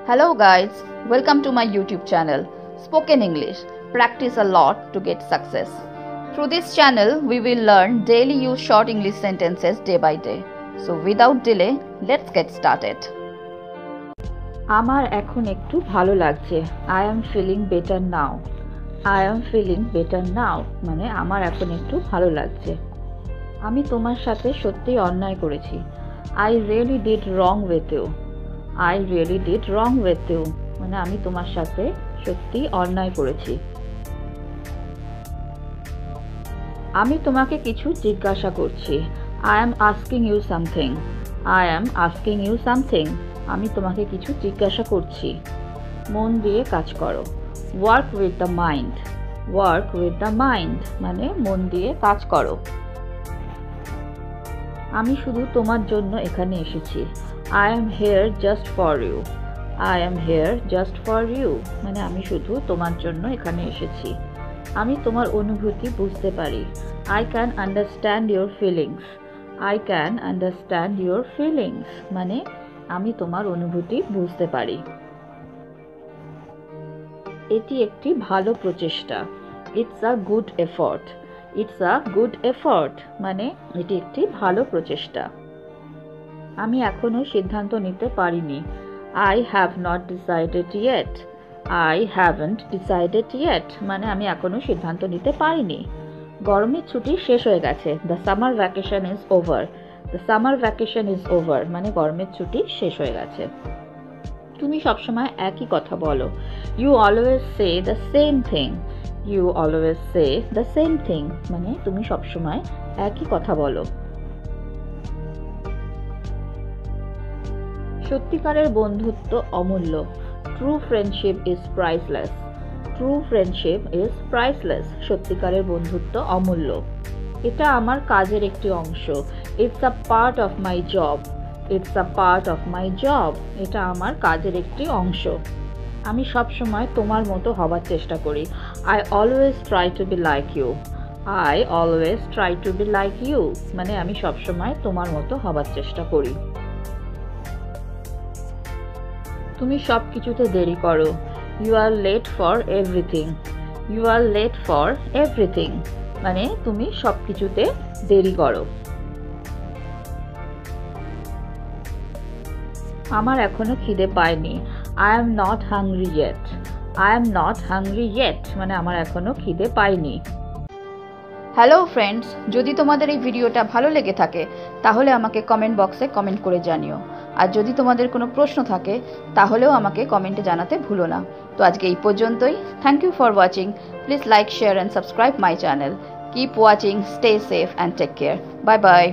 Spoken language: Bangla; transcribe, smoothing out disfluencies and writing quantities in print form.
Hello guys, welcome to my YouTube channel, Spoken English. Practice a lot to get success. Through this channel, we will learn daily use short English sentences day by day. So without delay, let's get started. আমার এখন একটু ভালো লাগছে. I am feeling better now. I am feeling better now মানে আমার এখন একটু ভালো লাগছে. আমি তোমার সাথে সত্যি অন্যায় করেছি. I really did wrong with you. I really did wrong with you মানে আমি তোমার সাথে সত্যি অন্যায় করেছি. আমি তোমাকে কিছু জিজ্ঞাসা করছি. I am asking you something. I am asking you something আমি তোমাকে কিছু জিজ্ঞাসা করছি. মন দিয়ে কাজ করো. Work with the mind. Work with the mind মানে মন দিয়ে কাজ করো. আমি শুধু তোমার জন্য এখানে এসেছি. I am here just for you. I am here just for you মানে আমি শুধু তোমার জন্য এখানে এসেছি. আমি তোমার অনুভূতি বুঝতে পারি. I can understand your feelings. I can understand your feelings মানে আমি তোমার অনুভূতি বুঝতে পারি. এটি একটি ভালো প্রচেষ্টা. It's a good effort. It's a good effort মানে এটি একটি ভালো প্রচেষ্টা. আমি এখনো সিদ্ধান্ত নিতে পারিনি. I have not decided yet. I haven't decided yet মানে আমি এখনো সিদ্ধান্ত নিতে পারিনি. গরমের ছুটি শেষ হয়ে গেছে. The summer vacation is over. The summer vacation is over মানে গরমের ছুটি শেষ হয়ে গেছে. তুমি সবসময় একই কথা বলো. You always say the same thing. You always say the same thing মানে তুমি সবসময় একই কথা বলো. সত্যিকারের বন্ধুত্ব অমূল্য. True friendship is priceless. True friendship is priceless সত্যিকারের বন্ধুত্ব অমূল্য. এটা আমার কাজের একটি অংশ. It's a part of my job. It's a part of my job এটা আমার কাজের একটি অংশ. আমি সবসময় তোমার মতো হবার চেষ্টা করি. I always try to be like you. I always try to be like you মানে আমি সবসময় তোমার মতো হবার চেষ্টা করি. তুমি সব কিছুতে দেরি করো. You are late for everything. You are late for everything মানে তুমি সব কিছুতে দেরি করো. আমার এখনো খিদে পায়নি. I am not hungry yet. I am not hungry yet মানে আমার এখনো খিদে পাইনি. হ্যালো ফ্রেন্ডস, যদি তোমাদের এই ভিডিওটা ভালো লেগে থাকে তাহলে আমাকে কমেন্ট বক্সে কমেন্ট করে জানিও. আর যদি তোমাদের কোনো প্রশ্ন থাকে তাহলেও আমাকে কমেন্টে জানাতে ভুলো না. তো আজকে এই পর্যন্তই. Thank you for watching. Please like, share and subscribe my channel. Keep watching, stay safe and take care. Bye by.